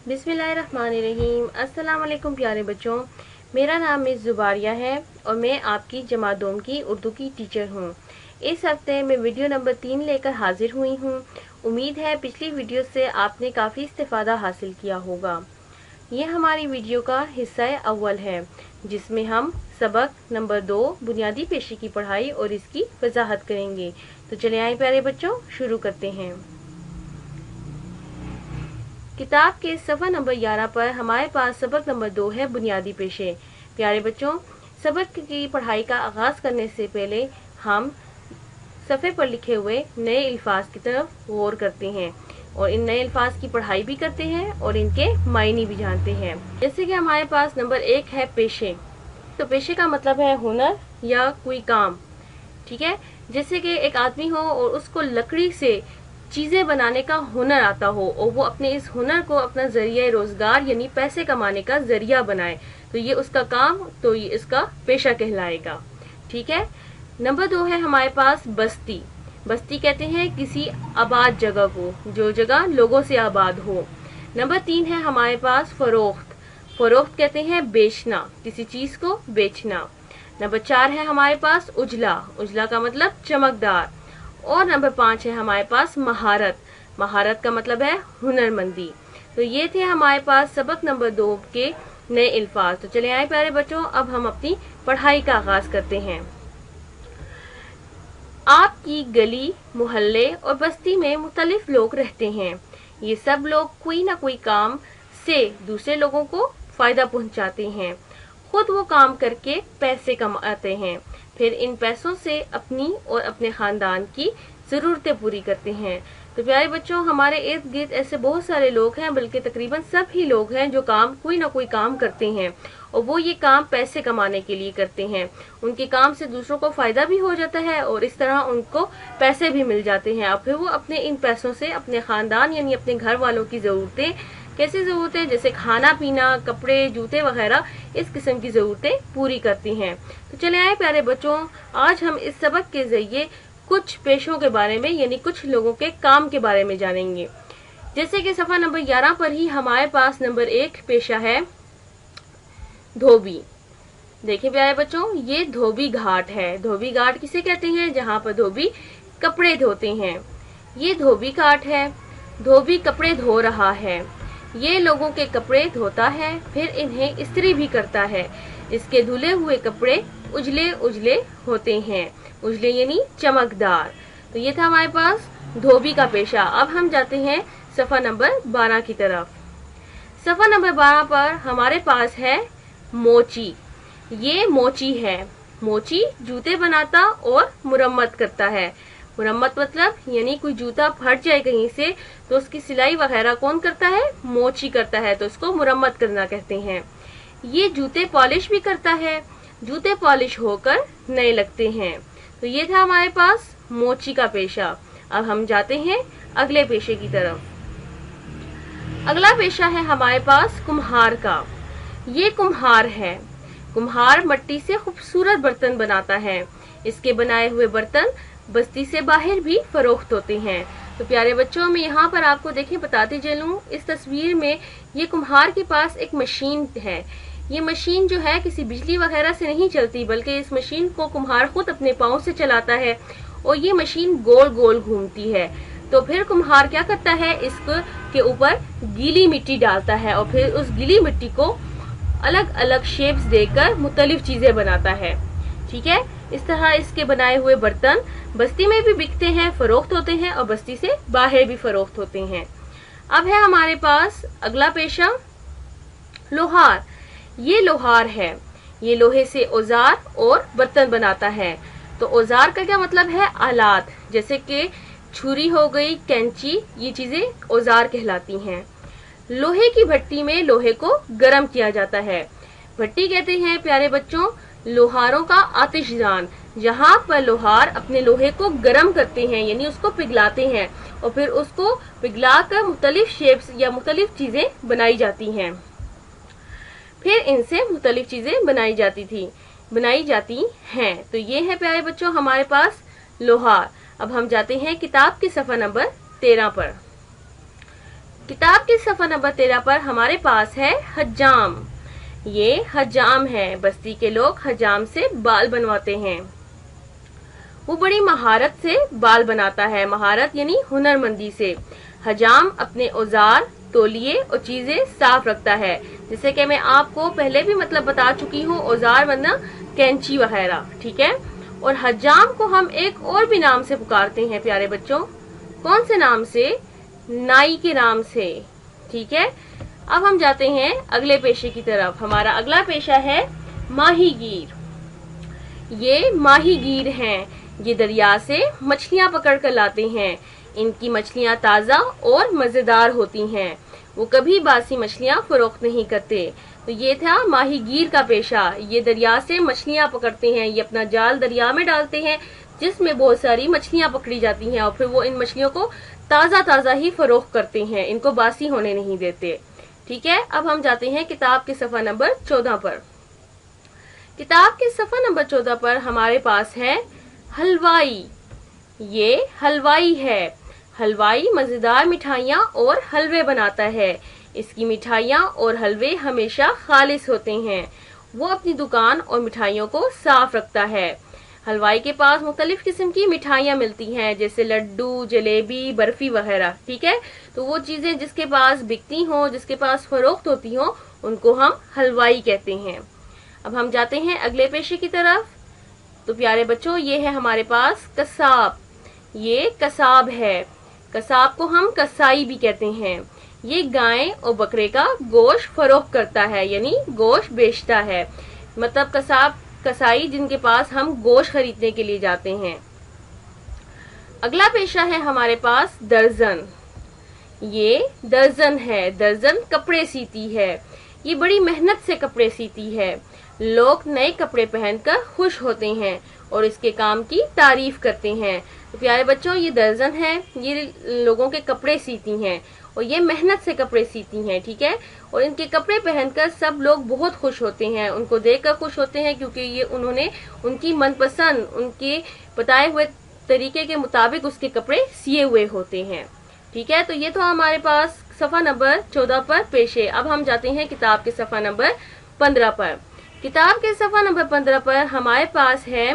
बिस्मिल्लाहिर्रहमानिर्रहीम। अस्सलाम वालेकुम प्यारे बच्चों, मेरा नाम मिस जुबारिया है और मैं आपकी जमात दोम की उर्दू की टीचर हूँ। इस हफ्ते मैं वीडियो नंबर 3 लेकर हाजिर हुई हूँ। उम्मीद है पिछली वीडियो से आपने काफ़ी इस्तेफादा हासिल किया होगा। ये हमारी वीडियो का हिस्सा अव्वल है जिसमें हम सबक नंबर 2 बुनियादी पेशे की पढ़ाई और इसकी वजाहत करेंगे। तो चले आए प्यारे बच्चों, शुरू करते हैं। किताब के सफ़ा नंबर 11 पर हमारे पास सबक नंबर 2 है बुनियादी पेशे। प्यारे बच्चों, सबक की पढ़ाई का आगाज़ करने से पहले हम सफ़े पर लिखे हुए नए अल्फाज की तरफ गौर करते हैं और इन नए अल्फाज की पढ़ाई भी करते हैं और इनके मायने भी जानते हैं। जैसे कि हमारे पास नंबर 1 है पेशे। तो पेशे का मतलब है हुनर या कोई काम। ठीक है, जैसे कि एक आदमी हो और उसको लकड़ी से चीजें बनाने का हुनर आता हो और वो अपने इस हुनर को अपना जरिया रोजगार यानी पैसे कमाने का जरिया बनाए, तो ये उसका काम, तो ये इसका पेशा कहलाएगा। ठीक है। नंबर 2 है हमारे पास बस्ती। बस्ती कहते हैं किसी आबाद जगह को, जो जगह लोगों से आबाद हो। नंबर 3 है हमारे पास फरोख्त। फरोख्त कहते हैं बेचना, किसी चीज को बेचना। नंबर 4 है हमारे पास उजला। उजला का मतलब चमकदार। और नंबर 5 है हमारे पास महारत। महारत का मतलब है हुनरमंदी। तो ये थे हमारे पास सबक नंबर 2 के नए अल्फाज। तो चले आए प्यारे बच्चों, अब हम अपनी पढ़ाई का आगाज करते हैं। आपकी गली, मोहल्ले और बस्ती में मुख्तलिफ लोग रहते हैं। ये सब लोग कोई ना कोई काम से दूसरे लोगों को फायदा पहुंचाते हैं। खुद वो काम करके पैसे कमाते हैं, फिर इन पैसों से अपनी और अपने खानदान की जरूरतें पूरी करते हैं। तो प्यारे बच्चों, हमारे इर्द गिर्द ऐसे बहुत सारे लोग हैं, बल्कि तकरीबन सब ही लोग हैं जो काम कोई ना कोई काम करते हैं और वो ये काम पैसे कमाने के लिए करते हैं। उनके काम से दूसरों को फायदा भी हो जाता है और इस तरह उनको पैसे भी मिल जाते हैं और फिर वो अपने इन पैसों से अपने खानदान यानी अपने घर वालों की जरूरतें, कैसी जरूरतें, जैसे खाना पीना, कपड़े, जूते वगैरह, इस किस्म की जरूरतें पूरी करती हैं। तो चले आए प्यारे बच्चों, आज हम इस सबक के जरिए कुछ पेशों के बारे में यानी कुछ लोगों के काम के बारे में जानेंगे। जैसे कि सफा नंबर 11 पर ही हमारे पास नंबर 1 पेशा है धोबी। देखिए प्यारे बच्चों, ये धोबी घाट है। धोबी घाट किसे कहते हैं? जहाँ पर धोबी कपड़े धोते हैं। ये धोबी घाट है। धोबी कपड़े धो रहा है। ये लोगों के कपड़े धोता है, फिर इन्हें इस्त्री भी करता है। इसके धुले हुए कपड़े उजले उजले होते हैं। उजले यानी चमकदार। तो ये था हमारे पास धोबी का पेशा। अब हम जाते हैं सफा नंबर 12 की तरफ। सफा नंबर 12 पर हमारे पास है मोची। ये मोची है। मोची जूते बनाता और मुरम्मत करता है। मुरम्मत मतलब यानी कोई जूता फट जाए कहीं से तो उसकी सिलाई वगैरह कौन करता है? मोची करता है, तो उसको मुरम्मत करना कहते हैं। ये जूते पॉलिश भी करता है। जूते पॉलिश होकर नए लगते हैं। तो ये था हमारे पास मोची का पेशा। अब हम जाते हैं अगले पेशे की तरफ। अगला पेशा है हमारे पास कुम्हार का। ये कुम्हार है। कुम्हार मिट्टी से खूबसूरत बर्तन बनाता है। इसके बनाए हुए बर्तन बस्ती से बाहर भी फरोख्त होते हैं। तो प्यारे बच्चों, मैं यहाँ पर आपको देखिए बताती चलूं, इस तस्वीर में ये कुम्हार के पास एक मशीन है। ये मशीन जो है किसी बिजली वगैरह से नहीं चलती, बल्कि इस मशीन को कुम्हार खुद अपने पाँव से चलाता है और ये मशीन गोल गोल घूमती है। तो फिर कुम्हार क्या करता है? इसके ऊपर गीली मिट्टी डालता है और फिर उस गीली मिट्टी को अलग अलग शेप्स देकर मुख्तलिफ चीजें बनाता है। ठीक है, इस तरह इसके बनाए हुए बर्तन बस्ती में भी बिकते हैं, फरोख्त होते हैं और बस्ती से बाहर भी फरोख्त होते हैं। अब है हमारे पास अगला पेशा लोहार। ये लोहार है। ये लोहे से औजार और बर्तन बनाता है। तो औजार का क्या मतलब है? आलात, जैसे कि छुरी हो गई, कैंची, ये चीजें औजार कहलाती हैं। लोहे की भट्टी में लोहे को गर्म किया जाता है। भट्टी कहते हैं प्यारे बच्चों लोहारों का आतिशदान, जहाँ पर लोहार अपने लोहे को गर्म करते हैं यानी उसको पिघलाते हैं और फिर उसको पिघलाकर मुख्तलिफ शेप्स या मुख्तलिफ चीजें बनाई जाती हैं। फिर इनसे मुख्तलिफ चीजें बनाई जाती हैं। तो ये है प्यारे बच्चों हमारे पास लोहार। अब हम जाते हैं किताब के सफा नंबर 13 पर। किताब के सफा नंबर 13 पर हमारे पास है हज्जाम। ये हज्जाम है, बस्ती के लोग हज्जाम से बाल बनवाते हैं। वो बड़ी महारत से बाल बनाता है, महारत यानी हुनरमंदी से। हजाम अपने औजार, तौलिए और चीजें साफ रखता है। जैसे कि मैं आपको पहले भी मतलब बता चुकी हूँ, औजार वरना कैंची वगैरह, ठीक है। और हजाम को हम एक और भी नाम से पुकारते हैं प्यारे बच्चों। कौन से नाम से? नाई के नाम से, ठीक है। अब हम जाते हैं अगले पेशे की तरफ। हमारा अगला पेशा है माहीगीर। ये माहीगीर हैं, ये दरिया से मछलियां पकड़ कर लाते हैं। इनकी मछलियां ताजा और मजेदार होती हैं। वो कभी बासी मछलियां फरोख्त नहीं करते। तो ये था माहीगीर का पेशा। ये दरिया से मछलियां पकड़ते हैं, ये अपना जाल दरिया में डालते हैं जिसमें बहुत सारी मछलियां पकड़ी जाती हैं और फिर वो इन मछलियों को ताजा ताजा ही फरोख्त करते हैं, इनको बासी होने नहीं देते, ठीक है। अब हम जाते हैं किताब के सफा नंबर 14 पर। किताब के सफा नंबर 14 पर हमारे पास है हलवाई। ये हलवाई है। हलवाई मजेदार मिठाइयाँ और हलवे बनाता है। इसकी मिठाइयाँ और हलवे हमेशा खालिस होते हैं। वो अपनी दुकान और मिठाइयों को साफ रखता है। हलवाई के पास मुख्तलिफ किस्म की मिठाइयाँ मिलती हैं, जैसे लड्डू, जलेबी, बर्फी वगैरह, ठीक है। तो वो चीजें जिसके पास बिकती हों, जिसके पास फरोख्त होती हों, उनको हम हलवाई कहते हैं। अब हम जाते हैं अगले पेशे की तरफ। तो प्यारे बच्चों, ये है हमारे पास कसाब। ये कसाब है। कसाब को हम कसाई भी कहते हैं। ये गाय और बकरे का गोश्त फरोख्त करता है, यानी गोश्त बेचता है। मतलब कसाब, कसाई जिनके पास हम गोश्त खरीदने के लिए जाते हैं। अगला पेशा है हमारे पास दर्जन। ये दर्जन है। दर्जन कपड़े सीती है। ये बड़ी मेहनत से कपड़े सीती है। लोग नए कपड़े पहनकर खुश होते हैं और इसके काम की तारीफ करते हैं। तो प्यारे बच्चों, ये दर्जन है, ये लोगों के कपड़े सीती हैं और ये मेहनत से कपड़े सीती हैं, ठीक है। और इनके कपड़े पहनकर सब लोग बहुत खुश होते हैं, उनको देखकर खुश होते हैं, क्योंकि ये उन्होंने उनकी मनपसंद, उनके बताए हुए तरीके के मुताबिक उसके कपड़े सिए हुए होते हैं, ठीक है। तो ये तो हमारे पास सफा नंबर 14 पर पेशे। अब हम जाते हैं किताब के सफा नंबर 15 पर। किताब के सफा नंबर 15 पर हमारे पास है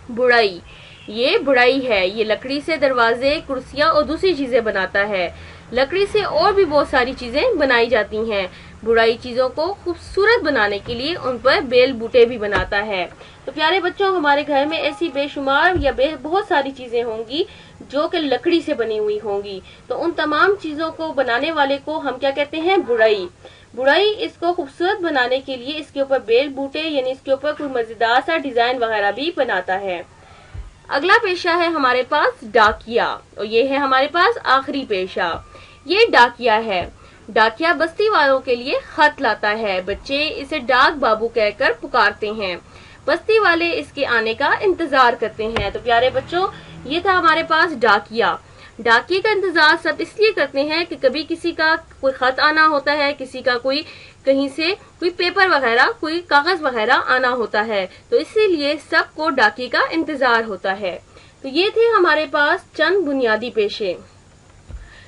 बुड़ाई। ये बुड़ाई है। ये लकड़ी से दरवाजे, कुर्सियां और दूसरी चीजें बनाता है। लकड़ी से और भी बहुत सारी चीजें बनाई जाती हैं। बुड़ाई चीजों को खूबसूरत बनाने के लिए उन पर बेल बूटे भी बनाता है। तो प्यारे बच्चों, हमारे घर में ऐसी बेशुमार या बहुत सारी चीजें होंगी जो कि लकड़ी से बनी हुई होंगी। तो उन तमाम चीजों को बनाने वाले को हम क्या कहते हैं? बुड़ाई। बुड़ाई इसको खूबसूरत बनाने के लिए इसके ऊपर बेल बूटे यानी इसके ऊपर कोई मजेदार सा डिजाइन वगैरह भी बनाता है। अगला पेशा है हमारे पास डाकिया और ये है हमारे पास आखिरी पेशा। ये डाकिया है। डाकिया बस्ती वालों के लिए खत लाता है। बच्चे इसे डाक बाबू कहकर पुकारते हैं। बस्ती वाले इसके आने का इंतजार करते हैं। तो प्यारे बच्चों, ये था हमारे पास डाकिया। डाकिए का इंतजार सब इसलिए करते हैं कि कभी किसी का कोई खत आना होता है, किसी का कोई कहीं से कोई पेपर वगैरह, कोई कागज वगैरह आना होता है, तो इसीलिए सबको डाकिए का इंतजार होता है। तो ये थे हमारे पास चंद बुनियादी पेशे।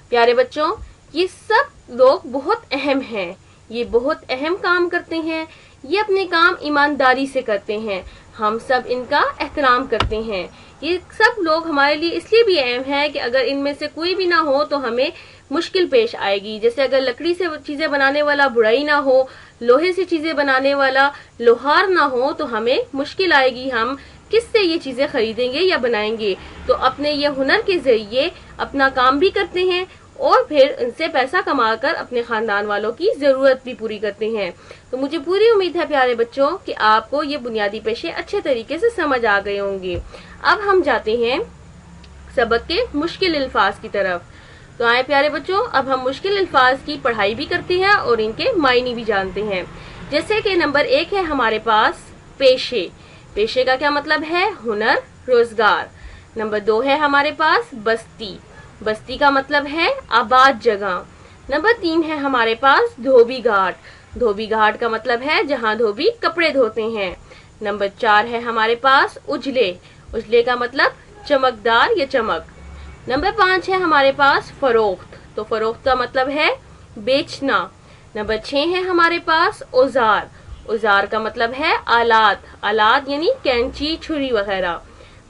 प्यारे बच्चों, ये सब लोग बहुत अहम हैं। ये बहुत अहम काम करते हैं। ये अपने काम ईमानदारी से करते हैं। हम सब इनका एहतराम करते हैं। ये सब लोग हमारे लिए इसलिए भी अहम है कि अगर इनमें से कोई भी ना हो तो हमें मुश्किल पेश आएगी। जैसे अगर लकड़ी से चीजें बनाने वाला बुड़ाई ना हो, लोहे से चीजें बनाने वाला लोहार ना हो, तो हमें मुश्किल आएगी। हम किससे ये चीजें खरीदेंगे या बनाएंगे? तो अपने ये हुनर के जरिए अपना काम भी करते हैं और फिर इनसे पैसा कमाकर अपने खानदान वालों की जरूरत भी पूरी करते हैं। तो मुझे पूरी उम्मीद है प्यारे बच्चों कि आपको ये बुनियादी पेशे अच्छे तरीके से समझ आ गए होंगे। अब हम जाते हैं सबक के मुश्किल अल्फाज की तरफ। तो आए प्यारे बच्चों, अब हम मुश्किल अल्फाज की पढ़ाई भी करते हैं और इनके मायने भी जानते हैं। जैसे कि नंबर 1 है हमारे पास पेशे। पेशे का क्या मतलब है? हुनर, रोजगार। नंबर 2 है हमारे पास बस्ती। बस्ती का मतलब है आबाद जगह। नंबर 3 है हमारे पास धोबी घाट। धोबी घाट का मतलब है जहाँ धोबी कपड़े धोते हैं। नंबर 4 है हमारे पास उजले। उजले का मतलब चमकदार या चमक। नंबर 5 है हमारे पास फरोख्त। तो फरोख्त का मतलब है बेचना। नंबर 6 है हमारे पास औजार। औजार का मतलब है आलात, आलात यानी कैंची, छुरी वगैरह।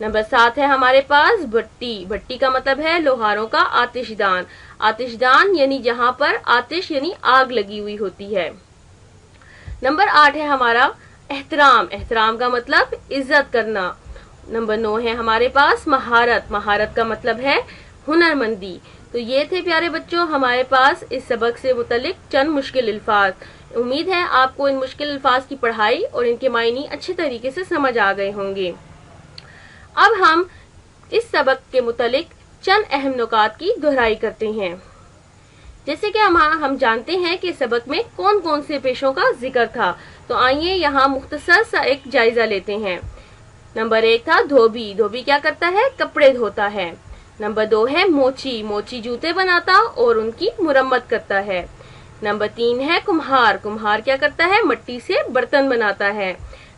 नंबर 7 है हमारे पास भट्टी। भट्टी का मतलब है लोहारों का आतिशदान, आतिशदान यानी जहां पर आतिश यानी आग लगी हुई होती है। नंबर 8 है हमारा एहतराम। एहतराम का मतलब इज्जत करना। नंबर 9 है हमारे पास महारत। महारत का मतलब है हुनरमंदी। तो ये थे प्यारे बच्चों हमारे पास इस सबक से मुतल्लिक चंद मुश्किल अल्फाज। उम्मीद है आपको इन मुश्किल अल्फाज की पढ़ाई और इनके मायने अच्छे तरीके से समझ आ गए होंगे। अब हम इस सबक के मुतल्लिक चंद अहम नुकात की दोहराई करते हैं। जैसे कि हम जानते हैं कि सबक में कौन कौन से पेशों का जिक्र था, तो आइए यहाँ मुख्तसर सा एक जायजा लेते हैं। नंबर 1 था धोबी। धोबी क्या करता है? कपड़े धोता है। नंबर 2 है मोची। मोची जूते बनाता और उनकी मुरम्मत करता है। नंबर 3 है कुम्हार। कुम्हार क्या करता है? मिट्टी से बर्तन बनाता है।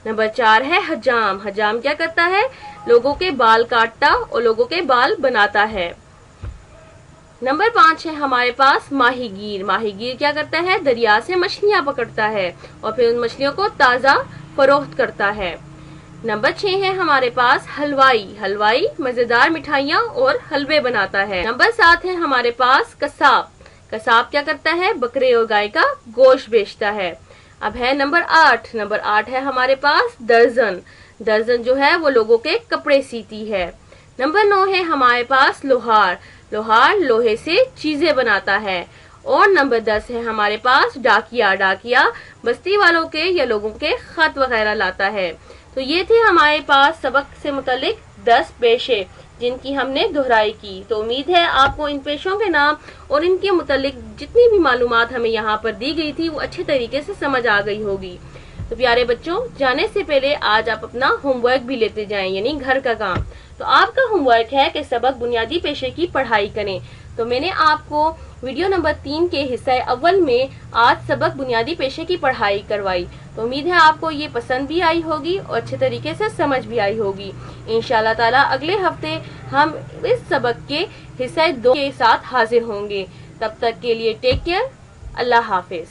नंबर 4 है हजाम। हजाम क्या करता है? लोगों के बाल काटता और लोगों के बाल बनाता है। नंबर 5 है हमारे पास माहीगीर। माहीगीर क्या करता है? दरिया से मछलियां पकड़ता है और फिर उन मछलियों को ताजा फरोख्त करता है। नंबर 6 है हमारे पास हलवाई। हलवाई मजेदार मिठाइयाँ और हलवे बनाता है। नंबर 7 है हमारे पास कसाब। कसाब क्या करता है? बकरे और गाय का गोश्त बेचता है। अब है नंबर 8। नंबर 8 है हमारे पास दर्जन। दर्जन जो है वो लोगों के कपड़े सीती है। नंबर 9 है हमारे पास लोहार। लोहार लोहे से चीजें बनाता है। और नंबर 10 है हमारे पास डाकिया। डाकिया बस्ती वालों के या लोगों के खत वगैरह लाता है। तो ये थे हमारे पास सबक से मुतालिक 10 पेशे जिनकी हमने दोहराई की। तो उम्मीद है आपको इन पेशों के नाम और इनके मुतालिक जितनी भी मालूमात हमें यहाँ पर दी गई थी वो अच्छे तरीके से समझ आ गई होगी। तो प्यारे बच्चों, जाने से पहले आज आप अपना होमवर्क भी लेते जाएं, यानी घर का काम। तो आपका होमवर्क है कि सबक बुनियादी पेशे की पढ़ाई करें। तो मैंने आपको वीडियो नंबर 3 के हिस्सा अव्वल में आज सबक बुनियादी पेशे की पढ़ाई करवाई। तो उम्मीद है आपको ये पसंद भी आई होगी और अच्छे तरीके से समझ भी आई होगी। इंशाअल्लाह ताला अगले हफ्ते हम इस सबक के हिस्सा 2 के साथ हाजिर होंगे। तब तक के लिए टेक केयर। अल्लाह हाफिज।